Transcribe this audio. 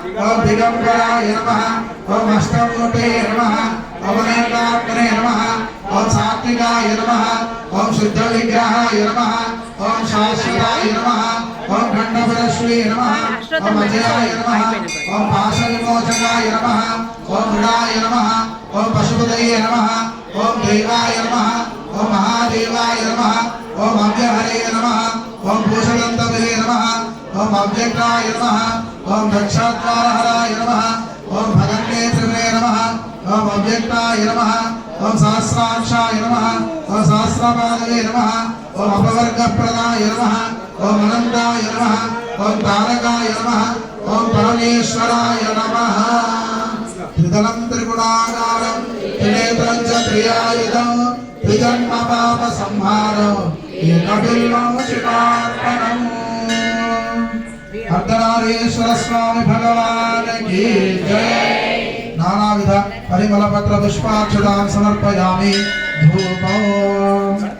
ओम दिगंबराय नमः ओम अष्टमूर्ते नमः ओम नेत्रात्मने नमः ओम सात्विकाय नमः ओम शुद्ध विग्रहाय नमः ओम शाश्वताय नमः ओम खंडपरश्वे नमः ओम अजयाय नमः ओम पाशविमोचकाय नमः ओम मृडाय नमः ओम पशुपतये नमः ओम देवाय नमः ओम महादेवाय नमः ओम अव्यहरे नमः ओम भूषदन्तवे नमः ओम अव्यक्ताय नमः ओम दक्षाद्वारहराय नमः ओम भगन्नेत्रे नमः ओम अव्यक्ताय नमः ओम सहस्राक्षाय नमः ओम सहस्रपादवे नमः ओम अपवर्गप्रदाय नमः ओम अनन्ताय नमः ओम तारकाय नमः ओम परमेश्वराय नमः त्रिदलं त्रिगुणाकारं त्रिनेत्रं च त्रियायुधं त्रिजन्म पाप संहारो एकबिल्वं शिवार्पणम्। अर्धनारीश्वर स्वामी भगवान की जय। नानाविध परिमल पत्र पुष्पाक्षतां समर्पयामि। धूपम्